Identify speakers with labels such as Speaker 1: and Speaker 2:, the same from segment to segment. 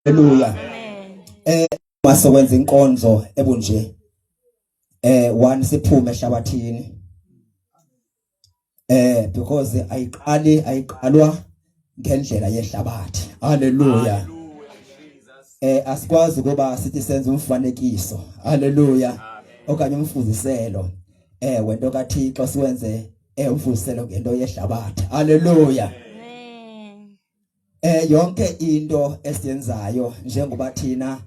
Speaker 1: Hallelujah. Masokwenza inkonzo ebunje. One siphume ehlabathini. Because ayiqalwa ngendlela yehlabathi. Hallelujah. Asikwazi kuba sithi senze umfanekiso. Hallelujah. Okanye umfuziselo. Wento kaThixo siwenze umfuziselo ngento yehlabathi. Hallelujah. Yonke into esiyenzayo njengoba thina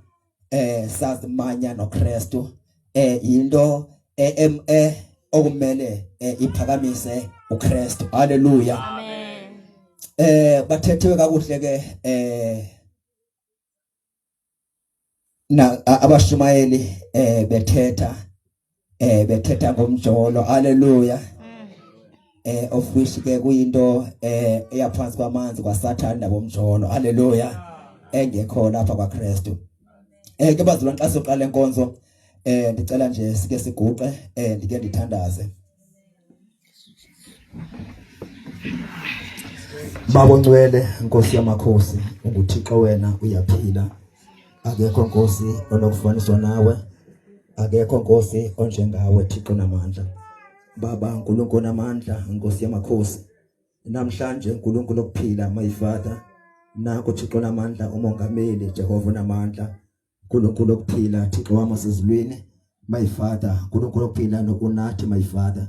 Speaker 1: sazimanya noKristu into okumele iphakamise uKristu. Hallelujah.
Speaker 2: Amen.
Speaker 1: Bathethiwe kakuhle ke na abashumayeli bethetha ngomjolo. Hallelujah. Of which ke kuyinto eyaphansi kwamanzi kwaSathane nabomjolo. Hallelujah. Engekho lapha kwaKristu. Ke bazalwane xa soqala inkonzo ndicela nje sike siguqe ndike ndithandaze. Baba ngcwele Nkosi yamakhosi unguThixo wena uyaphila. Akekho Nkosi onokufaniswa nawe. Akekho Nkosi onjengawe Thixo namandla. Baba uNkulunkulu namandla Nkosi yamakhosi. Namhlanje uNkulunkulu okuphila my Father. Nako Thixo namandla umongameli Jehova namandla. uNkulunkulu okuphila Thixo wamasezulwini my Father. uNkulunkulu okuphila nokunathi my Father.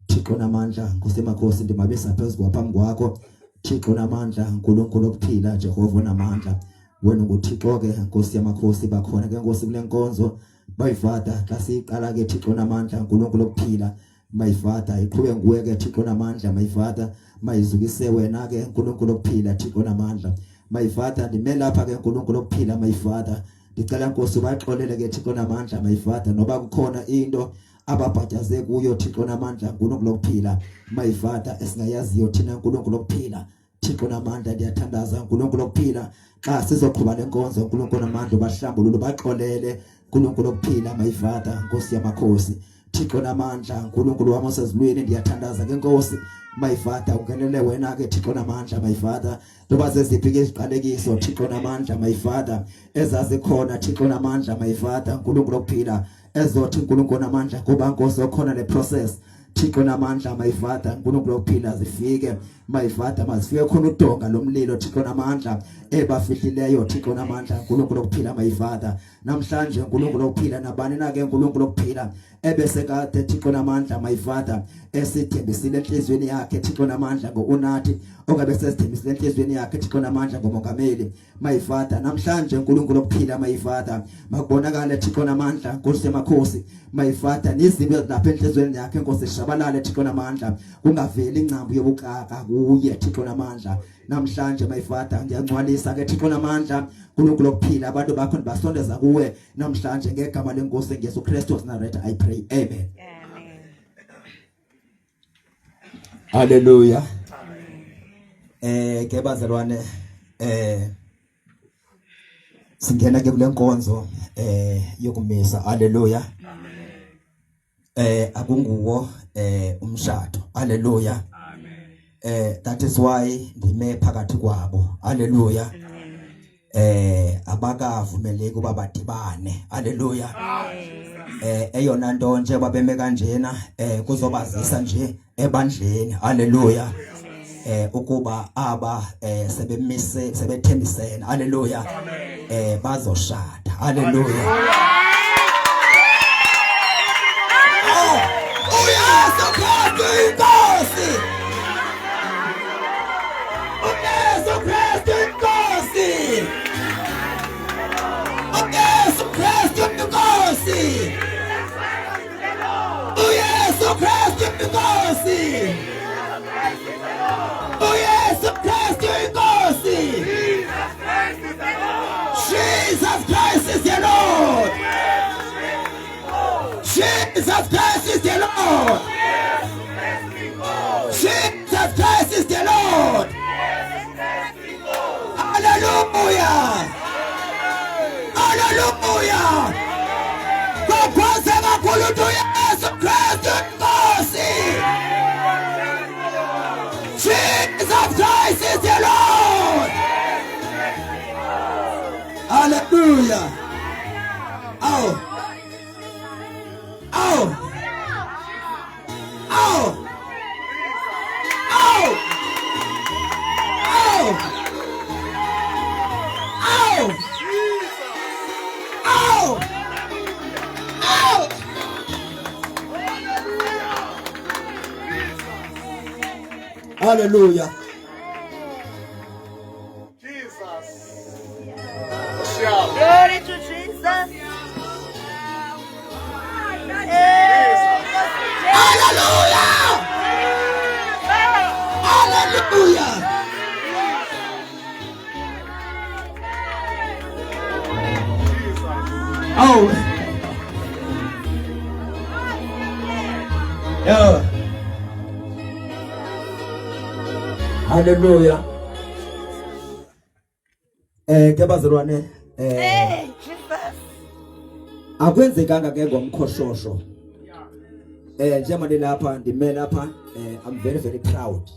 Speaker 1: Thixo namandla Nkosi yamakhosi ndimabisa phezulu kwaphambi kwakho. Thixo namandla uNkulunkulu okuphila Jehova namandla. Wena nguThixo ke Nkosi yamakhosi bakhona ke Nkosi kule nkonzo my Father. Xa siqala ke Thixo namandla uNkulunkulu okuphila my Father. Iqhube nguwe ke Thixo namandla my Father. Mayizukise wena ke uNkulunkulu okuphila Thixo namandla my Father. Ndime lapha ke uNkulunkulu okuphila my Father. Ndicela Nkosi baxolele ke Thixo namandla my Father. Noba kukhona into ababhatyaze kuyo Thixo namandla uNkulunkulu okuphila my Father esingayaziyo thina uNkulunkulu okuphila Thixo namandla. Ndiyathandaza uNkulunkulu okuphila xa sizoqhuba lenkonzo uNkulunkulu namandla bahlambulule baxolele uNkulunkulu okuphila my Father. Nkosi yamakhosi Thixo namandla uNkulunkulu wamasezulwini ndiyathandaza ke Nkosi my Father. Ungenele wena ke Thixo namandla my Father. Ndoba zeziphi ke iziqalekiso Thixo namandla my Father ezazikhona Thixo namandla my Father. uNkulunkulu okuphila ezothi uNkulunkulu namandla kuba Nkosi okhona le process Thixo namandla my Father. uNkulunkulu okuphila zifike my Father. Masifike khona udonga lomlilo Thixo namandla ebafihlileyo Thixo namandla uNkulunkulu okuphila my Father. Namhlanje uNkulunkulu okuphila nabani na ke uNkulunkulu okuphila ebesekade Thixo namandla my Father esithembisile enhlizweni yakhe Thixo namandla ngounathi ongabe sesithembisile enhlizweni yakhe Thixo namandla ngomongameli my Father. Namhlanje uNkulunkulu okuphila my Father makubonakala Thixo namandla Nkosi yamakhosi my Father. Nizimbe lapha enhlizweni yakhe Nkosi shabalale Thixo namandla kungaveli incambu yobukaka kuye Thixo namandla. Namhlanje my Father ngiyangcwalisa ke Thixo namandla uNkulunkulu okuphila abantu bakho ndibasondeza kuwe namhlanje ngegama lenkosi Jesu Kristu Nazareth I pray. Amen.
Speaker 2: Amen.
Speaker 1: Hallelujah. Ke bazalwane singena ke kule nkonzo yokumisa. Hallelujah. Akunguwo umshado. Hallelujah. That is why ndime phakathi kwabo. Hallelujah. Abakavumeleki ukuba badibane. Hallelujah. Eyona nto nje babeme kanjena kuzobazisa nje ebandleni. Hallelujah. Ukuba aba sebemise sebethembisene. Hallelujah. Bazoshada. Hallelujah. Uyesu Kristu inkosi. Uyesu Kristu inkosi. Uyesu Kristu inkosi. Uyesu Kristu inkosi. Uyesu Kristu inkosi. Jesus Christ is the Lord. Jesus Christ is the Lord. Jesus Christ is the Lord. Hallelujah. Hallelujah. Kuphosa kakhulu tu Yesu Kristu inkosi. Jesus Christ is the Lord. Hallelujah. Ow. Ow. Ow. Ow. Ow. Ow. Ow. Ow. Hallelujah.
Speaker 2: Glory to Jesus.
Speaker 1: Hallelujah. Hallelujah. Oh. Yeah. Hallelujah. Ke bazalwane
Speaker 2: Jesus.
Speaker 1: akwenzekanga ke ngomkhoshosho njengoba lapha ndime lapha I'm very very proud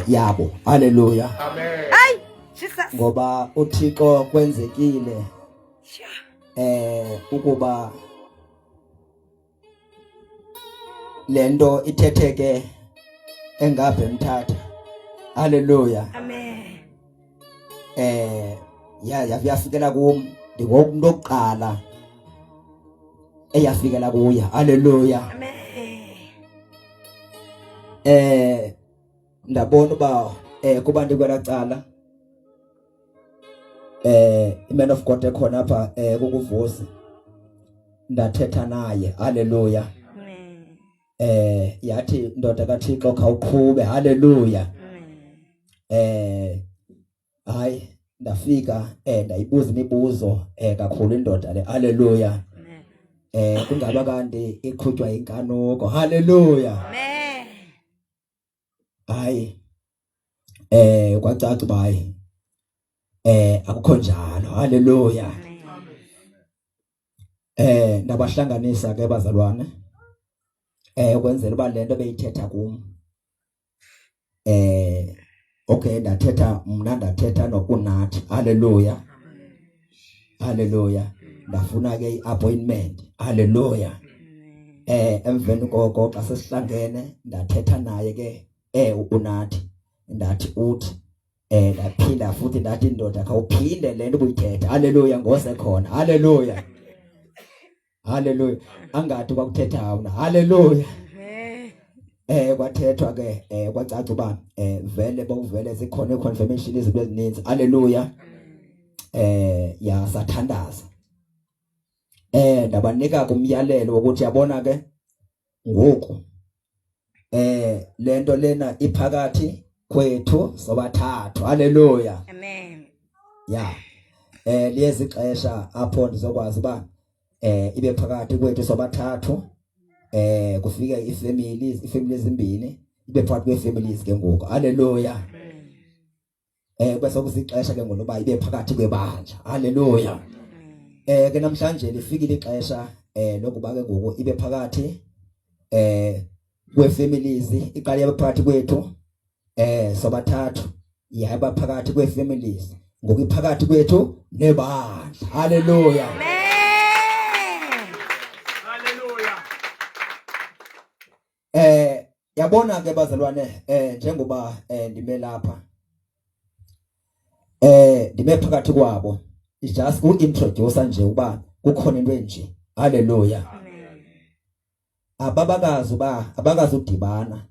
Speaker 1: yabo. Hallelujah.
Speaker 2: Amen. Ay, Jesus.
Speaker 1: Ngoba uThixo kwenzekile ukuba lento ithetheke engaphe emthatha. Hallelujah.
Speaker 2: Amen.
Speaker 1: Yafikela kum ngokumuntu oqala eyafikela kuye. Hallelujah.
Speaker 2: Amen.
Speaker 1: Ndabona uba kubantu kwelacala iman of God ekhona apha kukuvusi ndathetha naye. Hallelujah. Yathi ndoda kaThixo khawuqhube. Hallelujah. Hayi ndafika ndayibuza imibuzo kakhulu indoda le. Hallelujah. Kungaba kanti iqhutywa inkanuko. Hallelujah.
Speaker 2: Amen.
Speaker 1: Hayi kwacaca bayi akukho njalo. Hallelujah. Ndabahlanganisa ke bazalwane ukwenzela uba lento beyithetha kum okay ndathetha nokunathi. Hallelujah. Hallelujah. Ndafuna ke iappointment. Hallelujah. Emveni koko xa sesihlangene ndathetha naye ke unathi ndathi uthi ndaphinda futhi ndathi ndoda khawuphinde lento ubuyithetha. Hallelujah. Ngosekhona. Hallelujah. Hallelujah. Angathi kwakuthetha wona. Hallelujah. Kwathethwa ke kwacaca uba vele bokuvele zikhona iconfirmation izinto ezininzi. Hallelujah. Yasathandaza. Ndabanika kumyalelo wokuthi yabona ke ngoku lento lena iphakathi kwethu sobathathu. Hallelujah.
Speaker 2: Amen.
Speaker 1: Liyezi ixesha apho ndizokwazi uba ibe phakathi kwethu sobathathu kufike ifamilies ezimbini ibe phakathi kwefamilies ke ngoku. Hallelujah. Bese kusixesha ke ngoba ibe phakathi kwebandla. Hallelujah. Ke namhlanje lifikile ixesha lokuba ke ngoku ibe phakathi kwefamilies, iqala yabe phakathi kwethu sobathathu yaba phakathi kwefamilies ngoku iphakathi kwethu nebandla. Hallelujah. Yabona ke bazalwane njengoba ndime lapha ndime phakathi kwabo just introduce nje uba kukhona into enje. Hallelujah. Abakazi udibana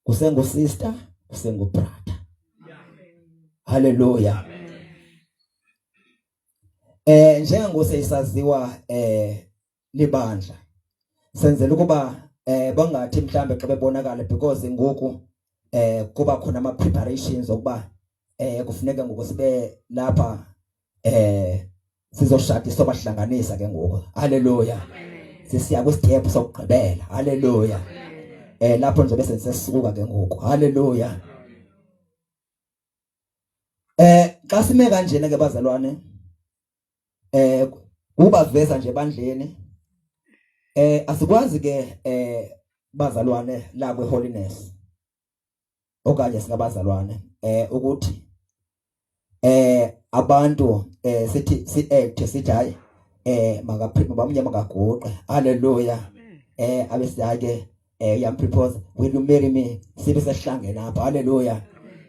Speaker 1: kusengu sister kusengu brother. Hallelujah. Njengose isaziwa libandla senzela ukuba bangathi mhlambe xa bebonakala because ngoku kuba khona ama preparations okuba kufuneka ngoku sibe lapha sizoshada sobahlanganisa ke ngoku. Hallelujah. Sisiya ku step sokugqibela. Hallelujah. Lapho nje bese sesisuka ke ngoku. Hallelujah. Xa sime kanjena ke bazalwane ubaveza nje bandleni asikwazi ke bazalwane la kwe holiness okanye singabazalwane ukuthi abantu sithi si act sithi hayi makaphima bamnye makaguqe haleluya abesake uyampropose will you marry me sibe sehlangene apha haleluya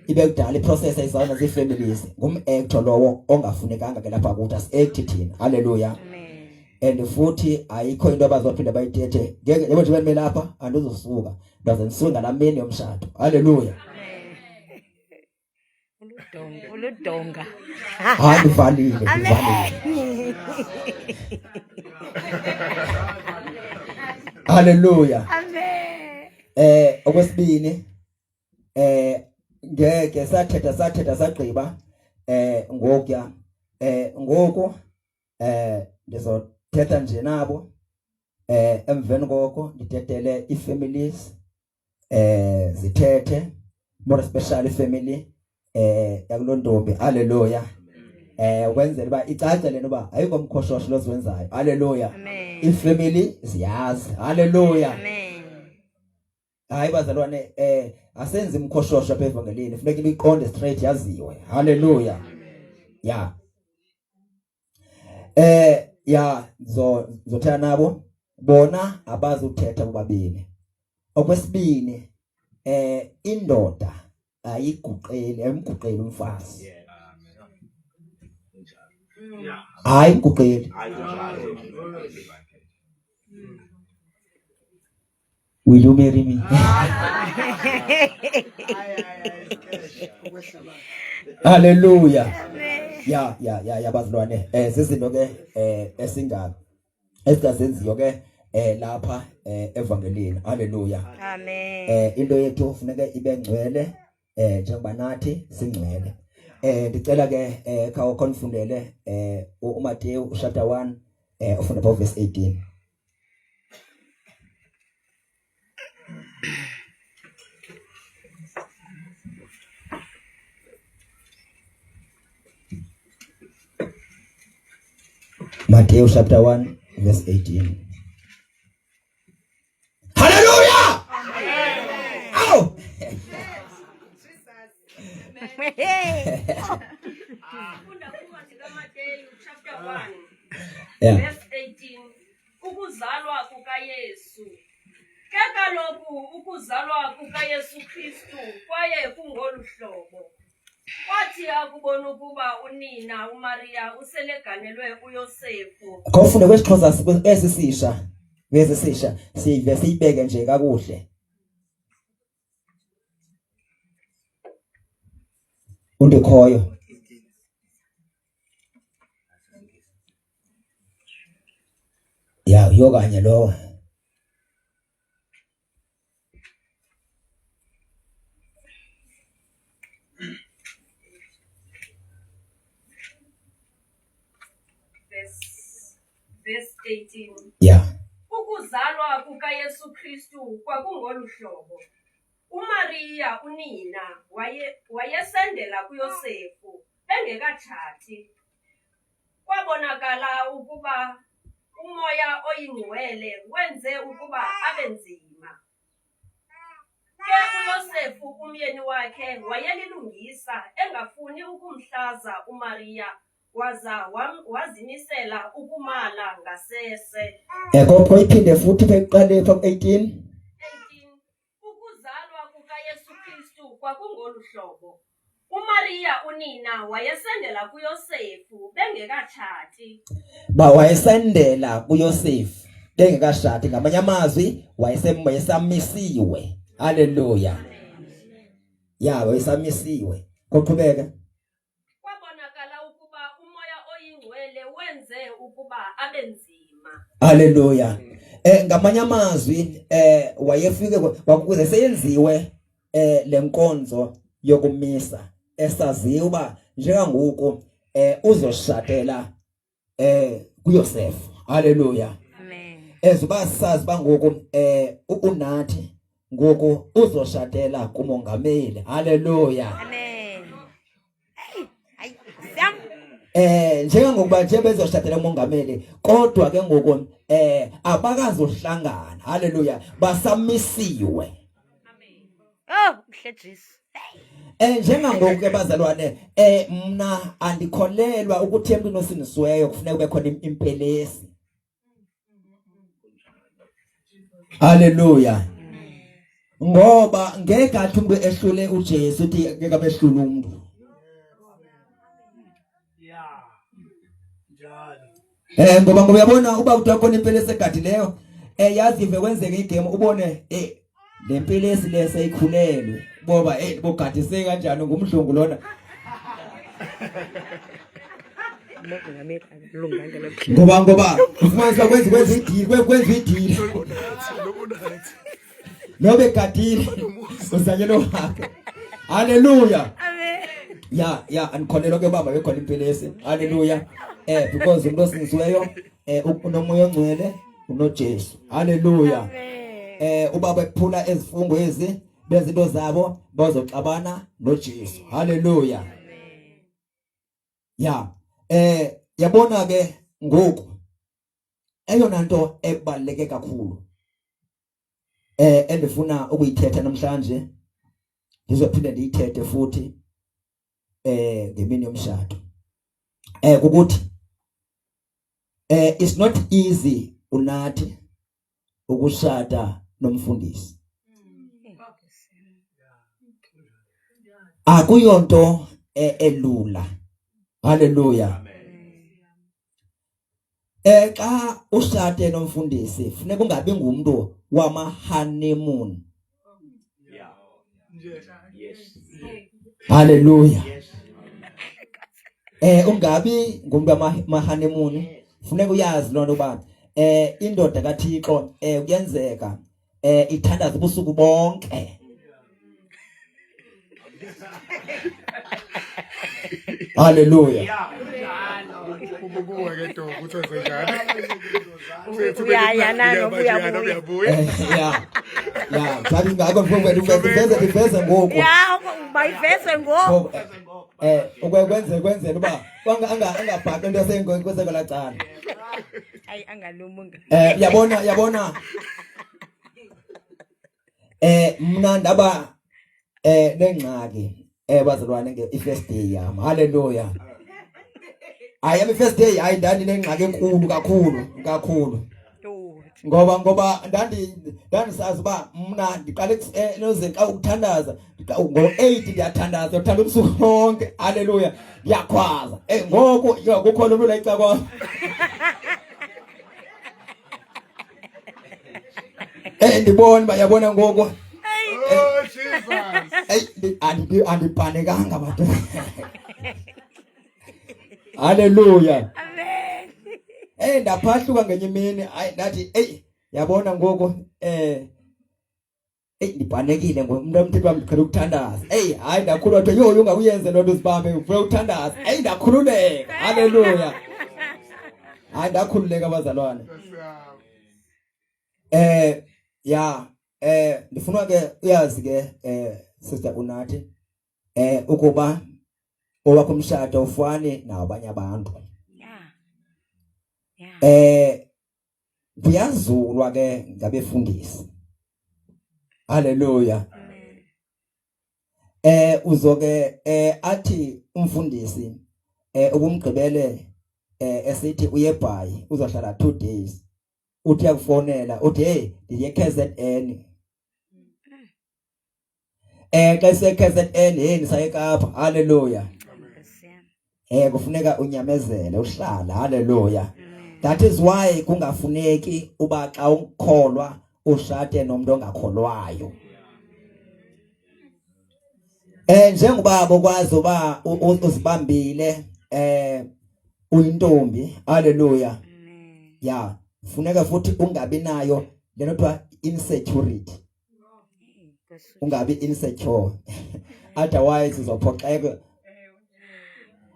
Speaker 1: ibe kudala iprocess ayizona zefamilies ngum-actor lowo ongafunekanga ke lapha kuthi as-act thina haleluya and futhi ayikho into abazophinda bayithethe ngeke yebo nje bemele lapha andizosuka ndaze ndisuka lamini yomshado haleluya
Speaker 2: uludonga
Speaker 1: hayi valile haleluya
Speaker 2: amen
Speaker 1: okwesibini ngeke sathetha sagqiba ngokuya ngoku ndizothetha nje nabo emveni koko ndithetele ifamilies zithethe more especially family yakulontombi haleluya ukwenzela uba icace lento ba ayikho mkhoshosho loziwenzayo haleluya ifamily ziyazi haleluya
Speaker 2: amen
Speaker 1: hayi bazalwane asenze imkhoshosho apha evangelini funeka iqonde straight yaziwe haleluya ya zothetha nabo bona abazuthetha bobabili okwesibini indoda ayiguqeli umfazi hayi guqeli will you marry me haleluya ya bazalwane sizinto ke esingaka esikazenziyo ke lapha evangelini haleluya
Speaker 2: amen
Speaker 1: into yethu funeka ibe ngcwele njengoba nathi singcwele ndicela ke khawo konfundele uMateyu chapter 1 ufunda pha verse 18 Matthew chapter 1 verse 18 haleluya au
Speaker 3: Funda kuncwadi kaMateyu chapter 1
Speaker 1: yeah
Speaker 3: verse 18 ukuzalwa kukaYesu. Ke kaloku ukuzalwa kukaYesu Kristu kwaye kungolu hlobo. Kwathi akubona ukuba unina uMaria useleganelwe uYosefu.
Speaker 1: Khawufunde kwesiXhosa esisisha ngesisisha sive siyibeke nje kakuhle undikhoyo ya yokanye lo
Speaker 3: Verse 18
Speaker 1: yeah
Speaker 3: ukuzalwa kukaYesu Kristu kwakungolu hlobo. uMaria unina wayesendela kuYosefu bengekatshati. Kwabonakala ukuba umoya oyingcwele wenze ukuba abe nzima. Ke uYosefu umyeni wakhe wayelilungisa engafuni ukumhlaza uMaria waza wazimisela ukumala ngasese.
Speaker 1: Kopho iphinde futhi beqale pha 18
Speaker 3: ukuzalwa kukaYesu Kristu kwakungolu hlobo. uMaria unina wayesendela kuYosefu bengekatshati.
Speaker 1: ba wayesendela kuYosefu bengekashati ngamanye amazwi wayesamisiwe haleluya ya wayesamisiwe koqhubeka
Speaker 3: kwabonakala ukuba umoya oyingcwele wenze ukuba abe nzima.
Speaker 1: haleluya ngamanye amazwi wayefike kwakuze seyenziwe lenkonzo yokumisa esaziwa uba njengangoku uzoshatela kuYosefu haleluya
Speaker 2: amen
Speaker 1: ezuba sazi bangoku unathi ngoku uzoshatela kumongameli haleluya
Speaker 2: amen hey sam
Speaker 1: njengokuba nje bezoshatela umongameli kodwa ke ngoku abakazohlangana haleluya basamisiwe
Speaker 3: Amen.
Speaker 2: oh mhle Jesu
Speaker 1: Njengangoku ke bazalwane mna andikholelwa ukuthi emntwini osinisiweyo kufuneka kube khona impelesi. Haleluya. Ngoba ngeke athi umuntu ehlule uJesu uthi ngeke abehlule umuntu. Ngoba uyabona uba uthi khona impelesi egadileyo yazi ive kwenzeke igame ubone le mpelesi lese ikhulelwe ngoba bogadise kanjani ngumhlungu lona. Ngoba ufumanisa kwenza idili nobe gadile usanyelo wakhe. Haleluya. Amen. Ya anikholelwa ke baba bekhona impelesi. Haleluya. Because umuntu osinisiweyo unomoya ongcwele unoJesu. Haleluya. Ubaba ephula ezifungo ezi bezinto zabo bazoxabana noJesu. Haleluya. Ya yabona ke ngoku eyona nto ebaleke kakhulu endifuna ukuyithetha namhlanje ngizophinda ndiyithethe futhi ngemini yomshado ukuthi it's not easy unathi ukushada nomfundisi. Akuyonto elula. Haleluya. Xa ushade nomfundisi funeka ungabi ngumuntu wama honeymoon. Haleluya. Ungabi ngumuntu wama honeymoon. Funeka uyazi lona uba indoda kaThixo kuyenzeka ithandaza ubusuku bonke. Haleluya.
Speaker 2: Ya nano buya.
Speaker 1: Sabi ngako ufeze ngoku.
Speaker 2: Ya bayiveze ngoku.
Speaker 1: Ukwenze uba angabhaqi into yasenkweseka lacala.
Speaker 2: Hayi angalumunga.
Speaker 1: Yabona mna ndaba nengxaki bazalwane nge-first day yami. Haleluya. Ayami first day hayi ndani nengxaki enkulu kakhulu. Ngoba ndandisazi uba mna ndiqale noze xa ukuthandaza ngo-8 ndiyathandaza uthanda ubusuku bonke. Haleluya. Ndiyakhwaza ngoku kukhona umuntu layica kwam. Ndibona uba yabona ngoku andibhanikanga bantu. Haleluya.
Speaker 2: Amen.
Speaker 1: Ndaphahluka ngenye imini ndathi yabona ngoku ndibhanekile ngomuntu omthetho wami ndiqhela ukuthandaza. Hayi ndakhululwa ukuthi ungakuyenze loo nto uzibambe ufuna ukuthandaza. Ndakhululeka. Haleluya. Hayi ndakhululeka abazalwane. Ndifuna ke uyazi ke sister unathi ukuba owakho umshado ufani nabanye abantu. Kuyazulwa ke ngabefundisi. Haleluya. Uzoke athi umfundisi ubumgqibele esithi uyebhayi uzohlala 2 days. Uthi yakufonela uthi hey ndiye KZN. Xa se KZN nisaye eKapa. Haleluya. Kufuneka unyamezele uhlala. Haleluya. That is why kungafuneki uba xa ukholwa ushade nomuntu ongakholwayo. Njengoba bokwazi uba uzibambile uyintombi. Haleluya. Funeka futhi ungabi nayo lento kuthiwa insecurity. Ungabi insecure. Otherwise uzophoxeka.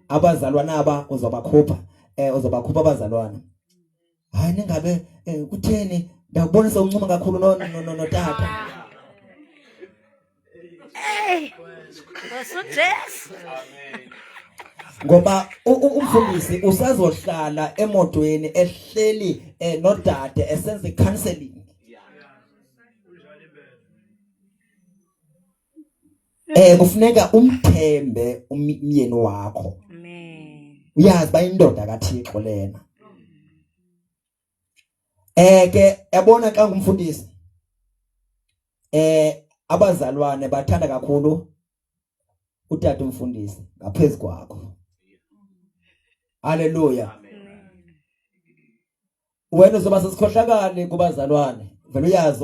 Speaker 1: Abazalwana aba uzobakhupha abazalwana. Hayi ningabe kutheni ndakubonisa uncuma kakhulu no tata.
Speaker 2: Wasujesi.
Speaker 1: Ngoba umfundisi usazohlala emotweni ehleli nodade esenza icounseling. Kufuneka umthembe umyeni wakho.
Speaker 2: Amen.
Speaker 1: Uyazi bayindoda kaThixo lena. Ke yabona xa ngumfundisi. Abazalwane bathanda kakhulu utata umfundisi ngaphezulu kwakho. Haleluya. Wena uzoba sesikhohlakala kubazalwane. Vele uyazi